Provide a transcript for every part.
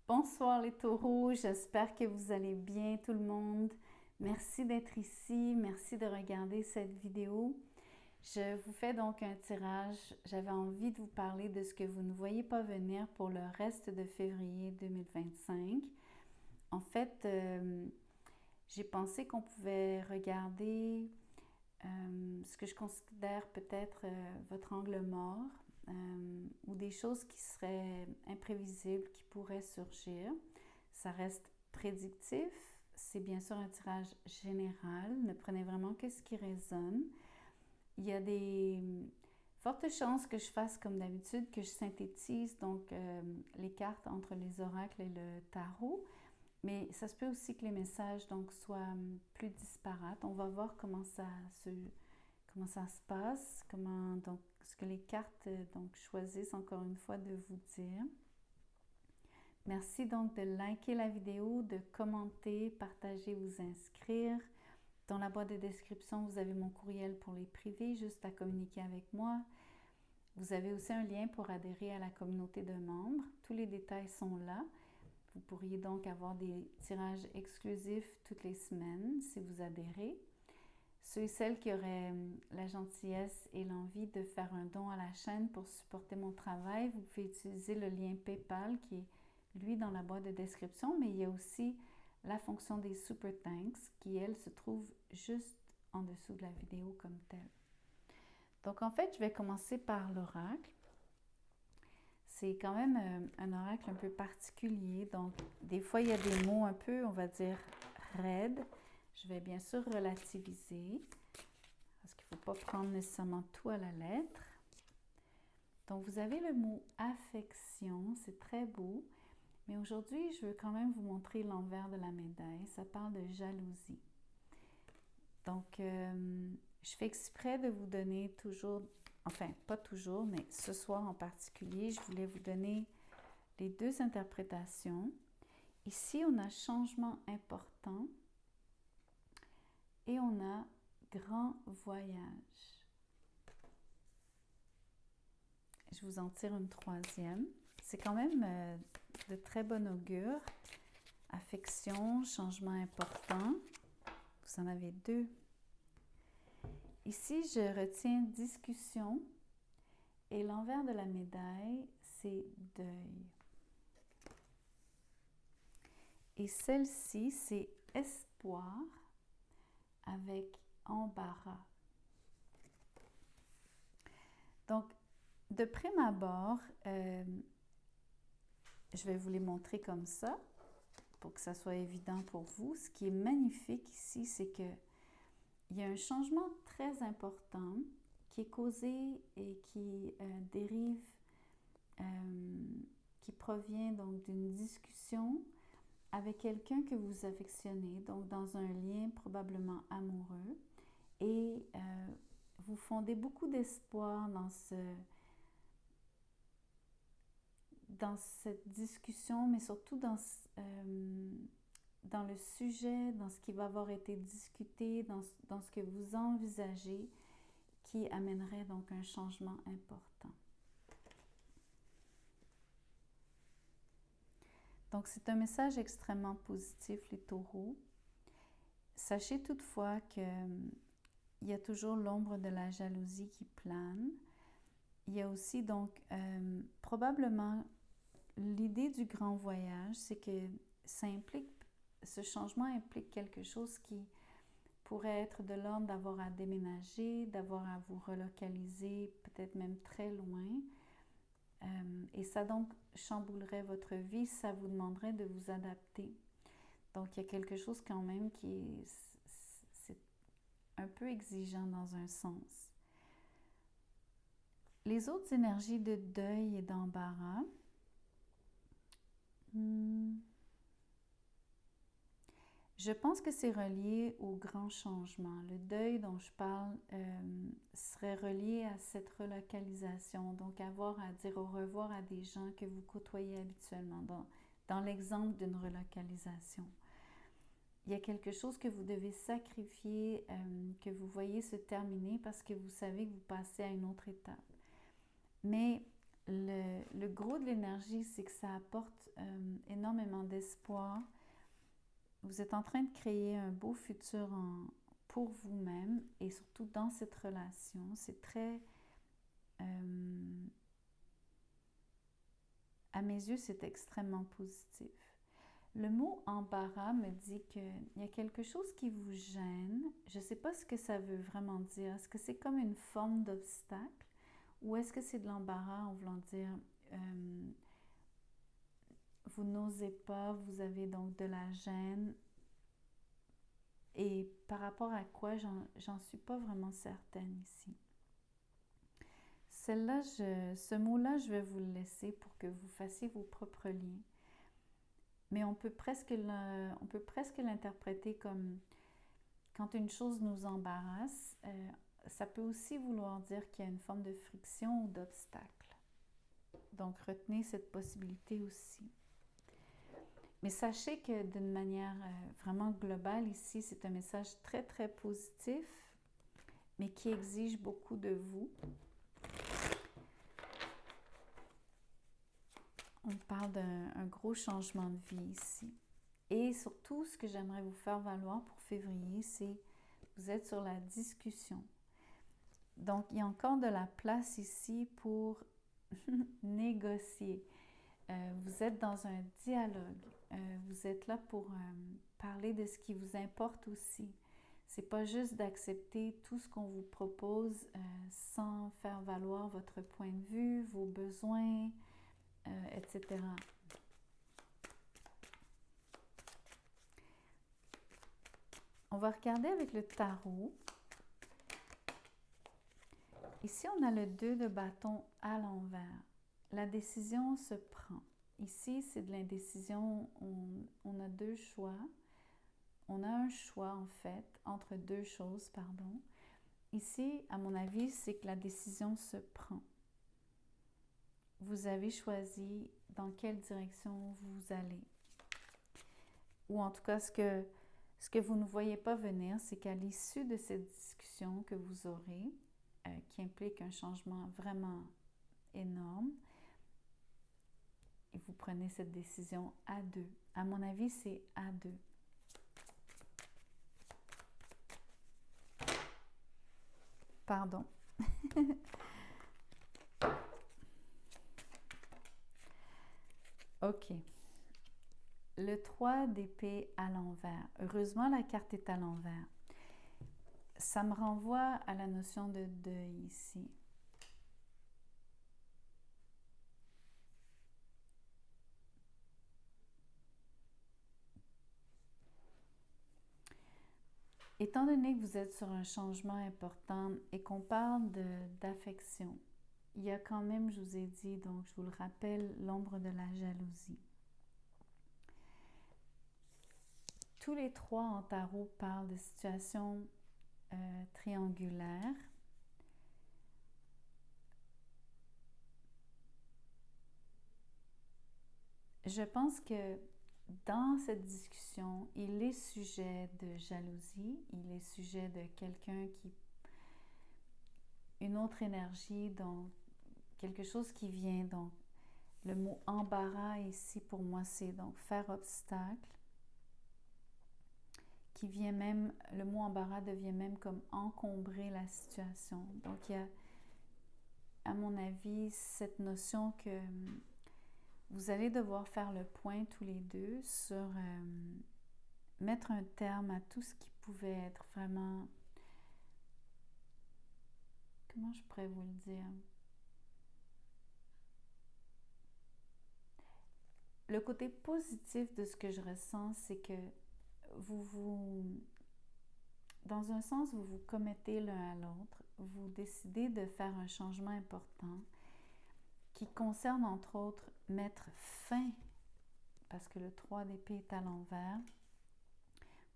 Bonsoir les taureaux, j'espère que vous allez bien tout le monde. Merci d'être ici, merci de regarder cette vidéo. Je vous fais donc un tirage. J'avais envie de vous parler de ce que vous ne voyez pas venir pour le reste de février 2025. En fait, j'ai pensé qu'on pouvait regarder ce que je considère peut-être votre angle mort. Ou des choses qui seraient imprévisibles, qui pourraient surgir. Ça reste prédictif. C'est bien sûr un tirage général. Ne prenez vraiment que ce qui résonne. Il y a des fortes chances que je fasse comme d'habitude, que je synthétise donc les cartes entre les oracles et le tarot. Mais ça se peut aussi que les messages donc soient plus disparates. On va voir comment ça se passe, comment donc ce que les cartes donc choisissent encore une fois de vous dire. Merci donc de liker la vidéo, de commenter, partager, vous inscrire. Dans la boîte de description, vous avez mon courriel pour les privés, juste à communiquer avec moi. Vous avez aussi un lien pour adhérer à la communauté de membres. Tous les détails sont là. Vous pourriez donc avoir des tirages exclusifs toutes les semaines si vous adhérez. Ceux et celles qui auraient la gentillesse et l'envie de faire un don à la chaîne pour supporter mon travail, vous pouvez utiliser le lien PayPal qui est, lui, dans la boîte de description, mais il y a aussi la fonction des Super Thanks qui, elle, se trouve juste en dessous de la vidéo comme telle. Donc, en fait, je vais commencer par l'oracle. C'est quand même un oracle un peu particulier, donc des fois, il y a des mots un peu, on va dire, raides. Je vais bien sûr relativiser, parce qu'il ne faut pas prendre nécessairement tout à la lettre. Donc, vous avez le mot affection, c'est très beau. Mais aujourd'hui, je veux quand même vous montrer l'envers de la médaille. Ça parle de jalousie. Donc, je fais exprès de vous donner toujours, enfin, pas toujours, mais ce soir en particulier, je voulais vous donner les deux interprétations. Ici, on a changement important. Et on a grand voyage. Je vous en tire une troisième. C'est quand même de très bon augure. Affection, changement important. Vous en avez deux. Ici, je retiens discussion. Et l'envers de la médaille, c'est deuil. Et celle-ci, c'est espoir avec embarras. Donc, de prime abord, je vais vous les montrer comme ça pour que ça soit évident pour vous. Ce qui est magnifique ici, c'est qu'il y a un changement très important qui est causé et qui dérive, qui provient donc d'une discussion avec quelqu'un que vous affectionnez, donc dans un lien probablement amoureux. Et vous fondez beaucoup d'espoir dans cette discussion, mais surtout dans le sujet, dans ce qui va avoir été discuté, dans ce que vous envisagez, qui amènerait donc un changement important. Donc, c'est un message extrêmement positif, les taureaux. Sachez toutefois qu'il y a toujours l'ombre de la jalousie qui plane. Il y a aussi donc probablement l'idée du grand voyage, c'est que ce changement implique quelque chose qui pourrait être de l'ordre d'avoir à déménager, d'avoir à vous relocaliser, peut-être même très loin. Et ça donc chamboulerait votre vie, ça vous demanderait de vous adapter. Donc il y a quelque chose quand même qui c'est un peu exigeant dans un sens. Les autres énergies de deuil et d'embarras, je pense que c'est relié au grand changement. Le deuil dont je parle serait relié à cette relocalisation, donc avoir à dire au revoir à des gens que vous côtoyez habituellement, dans l'exemple d'une relocalisation. Il y a quelque chose que vous devez sacrifier, que vous voyez se terminer parce que vous savez que vous passez à une autre étape. Mais le gros de l'énergie, c'est que ça apporte énormément d'espoir. Vous êtes en train de créer un beau futur pour vous-même et surtout dans cette relation. C'est très... à mes yeux, c'est extrêmement positif. Le mot embarras me dit qu'il y a quelque chose qui vous gêne. Je ne sais pas ce que ça veut vraiment dire. Est-ce que c'est comme une forme d'obstacle ou est-ce que c'est de l'embarras en voulant dire vous n'osez pas, vous avez donc de la gêne? Et par rapport à quoi, j'en suis pas vraiment certaine ici. Ce mot-là, je vais vous le laisser pour que vous fassiez vos propres liens. Mais on peut presque l'interpréter comme quand une chose nous embarrasse, ça peut aussi vouloir dire qu'il y a une forme de friction ou d'obstacle. Donc, retenez cette possibilité aussi. Mais sachez que d'une manière vraiment globale ici, c'est un message très, très positif, mais qui exige beaucoup de vous. On parle d'un gros changement de vie ici. Et surtout, ce que j'aimerais vous faire valoir pour février, c'est vous êtes sur la discussion. Donc, il y a encore de la place ici pour négocier. Vous êtes dans un dialogue. Vous êtes là pour parler de ce qui vous importe aussi. C'est pas juste d'accepter tout ce qu'on vous propose sans faire valoir votre point de vue, vos besoins, etc. On va regarder avec le tarot. Ici, on a le 2 de bâton à l'envers. La décision se prend. Ici, c'est de l'indécision. On a deux choix. On a un choix, en fait, entre deux choses, pardon. Ici, à mon avis, c'est que la décision se prend. Vous avez choisi dans quelle direction vous allez. Ou en tout cas, ce que vous ne voyez pas venir, c'est qu'à l'issue de cette discussion que vous aurez, qui implique un changement vraiment énorme, et vous prenez cette décision à deux. À mon avis, c'est à deux. Pardon. OK. Le 3 d'épée à l'envers. Heureusement, la carte est à l'envers. Ça me renvoie à la notion de deuil ici. Étant donné que vous êtes sur un changement important et qu'on parle d'affection, il y a quand même, je vous ai dit, donc je vous le rappelle, l'ombre de la jalousie. Tous les trois en tarot parlent de situations triangulaires. Je pense que dans cette discussion, il est sujet de jalousie, il est sujet de quelqu'un qui... une autre énergie, donc quelque chose qui vient, donc le mot embarras ici pour moi c'est donc faire obstacle, qui vient même, le mot embarras devient même comme encombrer la situation. Donc il y a, à mon avis, cette notion que vous allez devoir faire le point tous les deux sur mettre un terme à tout ce qui pouvait être vraiment... Comment je pourrais vous le dire? Le côté positif de ce que je ressens, c'est que dans un sens, vous vous commettez l'un à l'autre. Vous décidez de faire un changement important qui concerne entre autres mettre fin, parce que le 3 d'épée est à l'envers.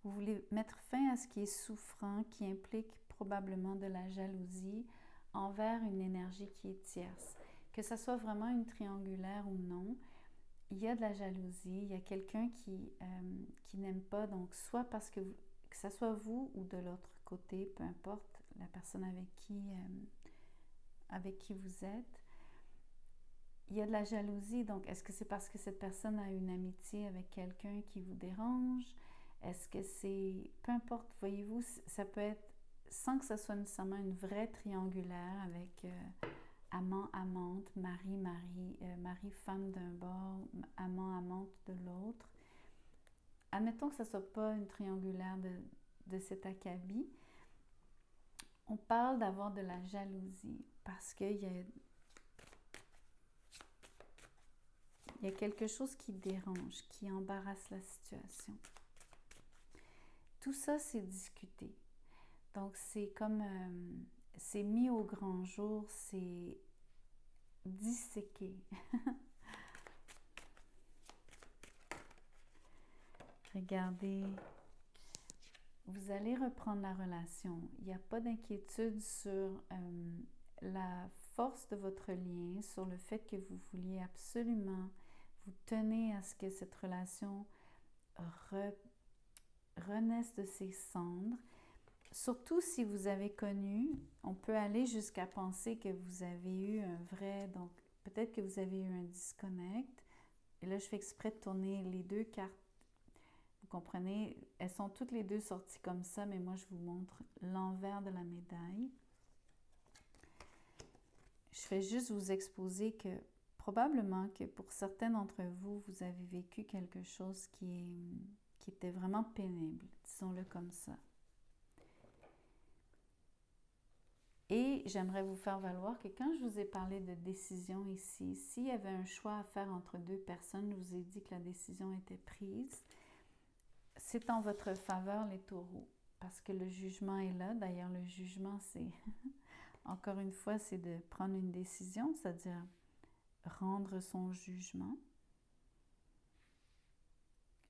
Vous voulez mettre fin à ce qui est souffrant, qui implique probablement de la jalousie envers une énergie qui est tierce. Que ce soit vraiment une triangulaire ou non, il y a de la jalousie, il y a quelqu'un qui n'aime pas, donc soit parce que ce soit vous ou de l'autre côté, peu importe la personne avec qui vous êtes, il y a de la jalousie, donc est-ce que c'est parce que cette personne a une amitié avec quelqu'un qui vous dérange? Est-ce que c'est... Peu importe, voyez-vous, ça peut être, sans que ce soit nécessairement une vraie triangulaire avec amant, amante, mari, mari, mari, femme d'un bord, amant, amante de l'autre. Admettons que ce ne soit pas une triangulaire de cet acabit. On parle d'avoir de la jalousie parce qu'il y a quelque chose qui dérange, qui embarrasse la situation. Tout ça, c'est discuté. Donc, c'est comme... c'est mis au grand jour, c'est disséqué. Regardez, vous allez reprendre la relation. Il n'y a pas d'inquiétude sur la force de votre lien, sur le fait que vous vouliez absolument vous tenez à ce que cette relation renaisse de ses cendres. Surtout si vous avez connu, on peut aller jusqu'à penser que vous avez eu un vrai, donc peut-être que vous avez eu un disconnect. Et là, je fais exprès de tourner les deux cartes. Vous comprenez, elles sont toutes les deux sorties comme ça, mais moi, je vous montre l'envers de la médaille. Je fais juste vous exposer que probablement que pour certains d'entre vous, vous avez vécu quelque chose qui était vraiment pénible, disons-le comme ça. Et j'aimerais vous faire valoir que quand je vous ai parlé de décision ici, s'il y avait un choix à faire entre deux personnes, je vous ai dit que la décision était prise. C'est en votre faveur les taureaux, parce que le jugement est là. D'ailleurs, le jugement, c'est, encore une fois, c'est de prendre une décision, c'est-à-dire rendre son jugement.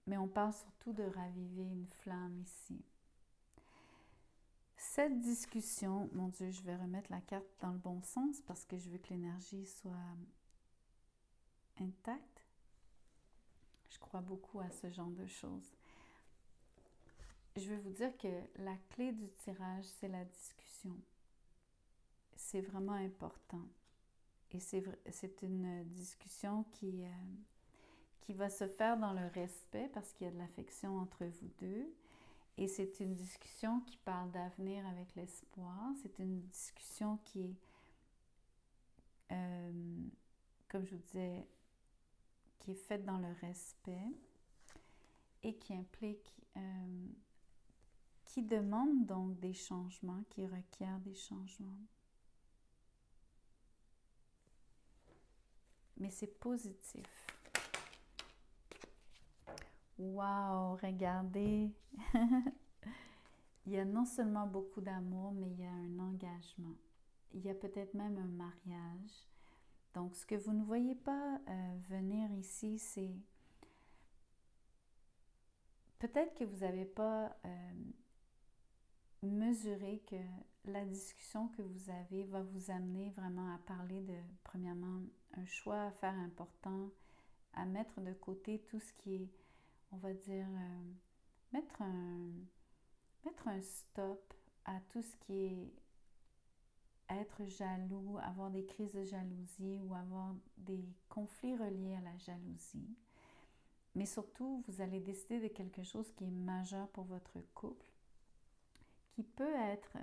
Mais on parle surtout de raviver une flamme ici. Cette discussion, mon Dieu, je vais remettre la carte dans le bon sens parce que je veux que l'énergie soit intacte. Je crois beaucoup à ce genre de choses. Je vais vous dire que la clé du tirage, c'est la discussion. C'est vraiment important. Et c'est une discussion qui va se faire dans le respect parce qu'il y a de l'affection entre vous deux. Et c'est une discussion qui parle d'avenir avec l'espoir. C'est une discussion qui est, comme je vous disais, qui est faite dans le respect et qui implique, qui demande donc des changements, qui requiert des changements. Mais c'est positif. Wow, regardez! Il y a non seulement beaucoup d'amour, mais il y a un engagement. Il y a peut-être même un mariage. Donc, ce que vous ne voyez pas venir ici, c'est peut-être que vous n'avez pas mesuré que la discussion que vous avez va vous amener vraiment à parler de, premièrement, un choix à faire important, à mettre de côté tout ce qui est, on va dire, mettre un stop à tout ce qui est être jaloux, avoir des crises de jalousie ou avoir des conflits reliés à la jalousie. Mais surtout, vous allez décider de quelque chose qui est majeur pour votre couple, qui peut être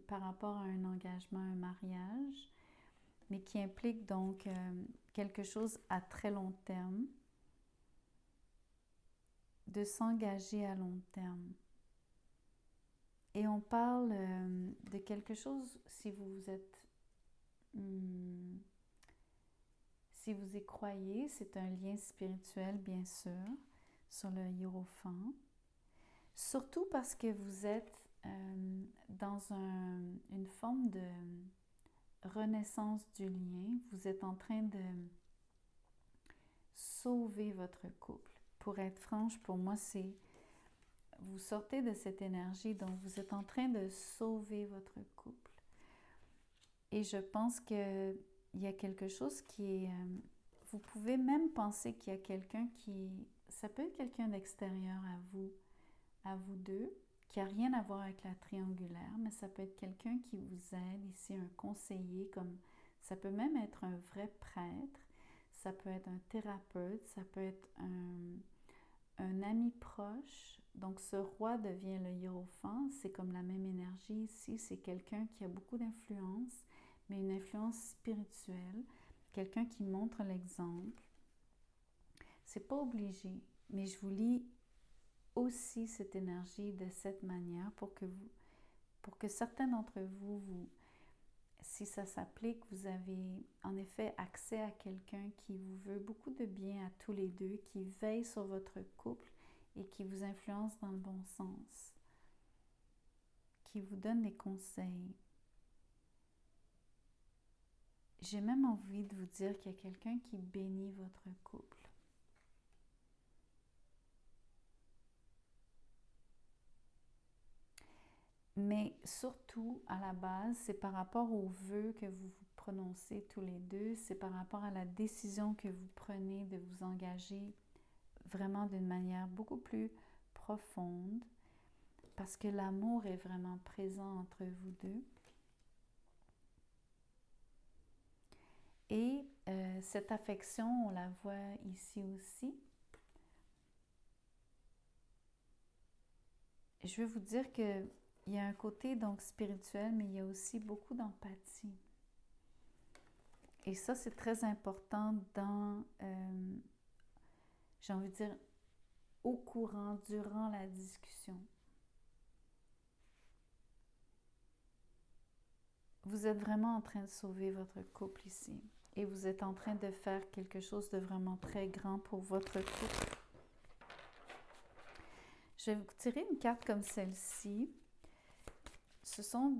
par rapport à un engagement, un mariage, mais qui implique donc quelque chose à très long terme, de s'engager à long terme. Et on parle de quelque chose, si vous êtes, si vous y croyez, c'est un lien spirituel, bien sûr, sur le hiérophant. Surtout parce que vous êtes dans une forme de renaissance du lien. Vous êtes en train de sauver votre couple. Pour être franche, pour moi, c'est... Vous sortez de cette énergie, donc vous êtes en train de sauver votre couple. Et je pense qu'il y a quelque chose qui est... vous pouvez même penser qu'il y a quelqu'un qui... Ça peut être quelqu'un d'extérieur à vous deux, qui n'a rien à voir avec la triangulaire, mais ça peut être quelqu'un qui vous aide ici, un conseiller, comme ça peut même être un vrai prêtre, ça peut être un thérapeute, ça peut être un ami proche. Donc ce roi devient le hiérophant, c'est comme la même énergie ici, c'est quelqu'un qui a beaucoup d'influence, mais une influence spirituelle, quelqu'un qui montre l'exemple. C'est pas obligé, mais je vous lis aussi cette énergie de cette manière pour que certains d'entre vous, si ça s'applique, vous avez en effet accès à quelqu'un qui vous veut beaucoup de bien à tous les deux, qui veille sur votre couple et qui vous influence dans le bon sens, qui vous donne des conseils. J'ai même envie de vous dire qu'il y a quelqu'un qui bénit votre couple. Mais surtout, à la base, c'est par rapport aux vœux que vous vous prononcez tous les deux, c'est par rapport à la décision que vous prenez de vous engager vraiment d'une manière beaucoup plus profonde, parce que l'amour est vraiment présent entre vous deux. Et cette affection, on la voit ici aussi. Je veux vous dire qu'il y a un côté donc spirituel, mais il y a aussi beaucoup d'empathie. Et ça, c'est très important dans, j'ai envie de dire, au courant, durant la discussion. Vous êtes vraiment en train de sauver votre couple ici. Et vous êtes en train de faire quelque chose de vraiment très grand pour votre couple. Je vais vous tirer une carte comme celle-ci. Ce sont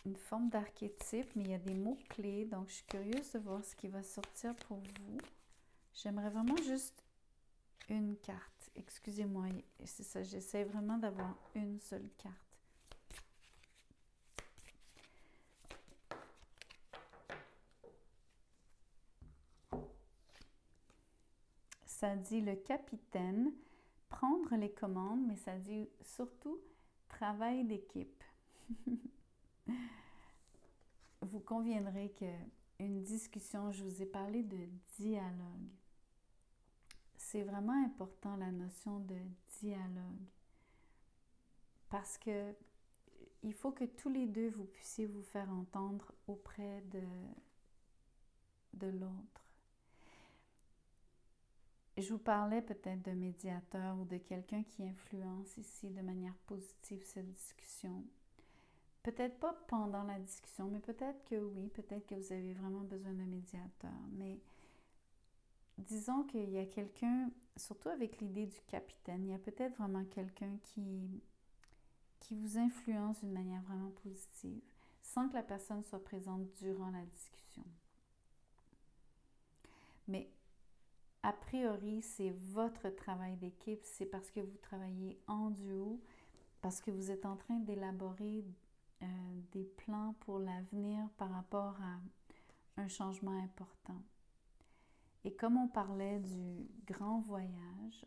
une forme d'archétype, mais il y a des mots-clés. Donc, je suis curieuse de voir ce qui va sortir pour vous. J'aimerais vraiment juste une carte. Excusez-moi, c'est ça, j'essaie vraiment d'avoir une seule carte. Ça dit le capitaine, prendre les commandes, mais ça dit surtout travail d'équipe. Vous conviendrez qu'une discussion, je vous ai parlé de dialogue. C'est vraiment important la notion de dialogue. Parce que il faut que tous les deux vous puissiez vous faire entendre auprès de l'autre. Je vous parlais peut-être d'un médiateur ou de quelqu'un qui influence ici de manière positive cette discussion. Peut-être pas pendant la discussion, mais peut-être que oui, peut-être que vous avez vraiment besoin d'un médiateur. Mais disons qu'il y a quelqu'un, surtout avec l'idée du capitaine, il y a peut-être vraiment quelqu'un qui vous influence d'une manière vraiment positive, sans que la personne soit présente durant la discussion. Mais a priori, c'est votre travail d'équipe, c'est parce que vous travaillez en duo, parce que vous êtes en train d'élaborer des plans pour l'avenir par rapport à un changement important. Et comme on parlait du grand voyage,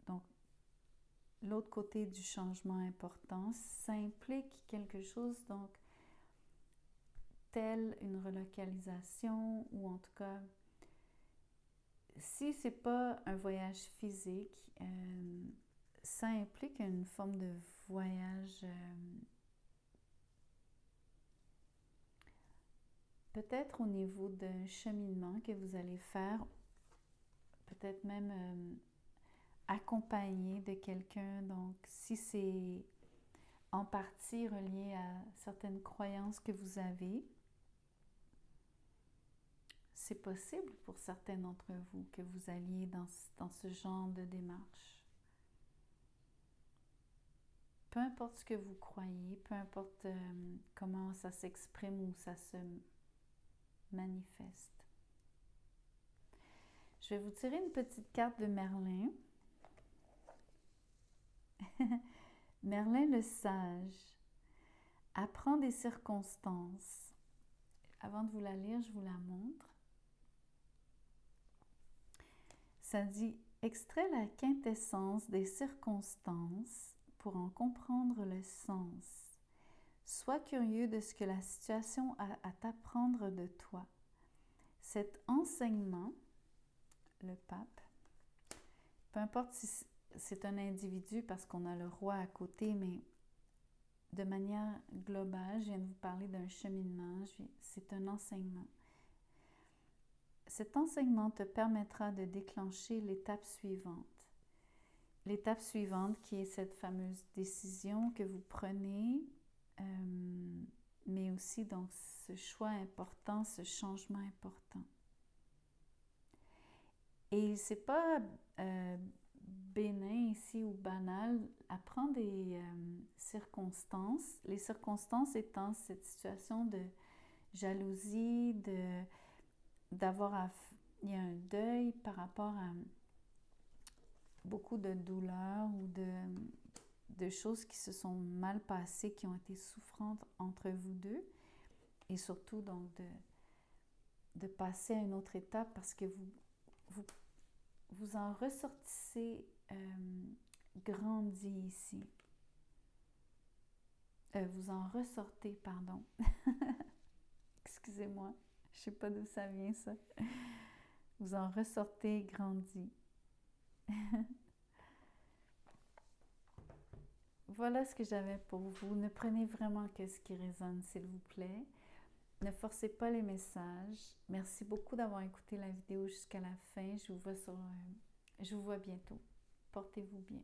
donc l'autre côté du changement important, ça implique quelque chose, donc telle une relocalisation ou en tout cas, si c'est pas un voyage physique, ça implique une forme de voyage peut-être au niveau d'un cheminement que vous allez faire, peut-être même accompagné de quelqu'un. Donc, si c'est en partie relié à certaines croyances que vous avez, c'est possible pour certains d'entre vous que vous alliez dans ce genre de démarche. Peu importe ce que vous croyez, peu importe comment ça s'exprime ou ça se manifeste. Je vais vous tirer une petite carte de Merlin. Merlin le sage apprend des circonstances. Avant de vous la lire, je vous la montre. Ça dit « Extrait la quintessence des circonstances pour en comprendre le sens. Sois curieux de ce que la situation a à t'apprendre de toi. Cet enseignement, le pape, peu importe si c'est un individu parce qu'on a le roi à côté, mais de manière globale, je viens de vous parler d'un cheminement, c'est un enseignement. Cet enseignement te permettra de déclencher l'étape suivante. L'étape suivante qui est cette fameuse décision que vous prenez, mais aussi donc ce choix important, ce changement important. Et c'est pas bénin ici ou banal, apprendre des circonstances, les circonstances étant cette situation de jalousie, il y a un deuil par rapport à beaucoup de douleurs ou de choses qui se sont mal passées, qui ont été souffrantes entre vous deux, et surtout donc de passer à une autre étape parce que vous en ressortissez grandi ici. Vous en ressortez, pardon. Excusez-moi, je ne sais pas d'où ça vient ça. Vous en ressortez grandi. Voilà ce que j'avais pour vous. Ne prenez vraiment que ce qui résonne, s'il vous plaît. Ne forcez pas les messages. Merci beaucoup d'avoir écouté la vidéo jusqu'à la fin. Je vous vois bientôt. Portez-vous bien.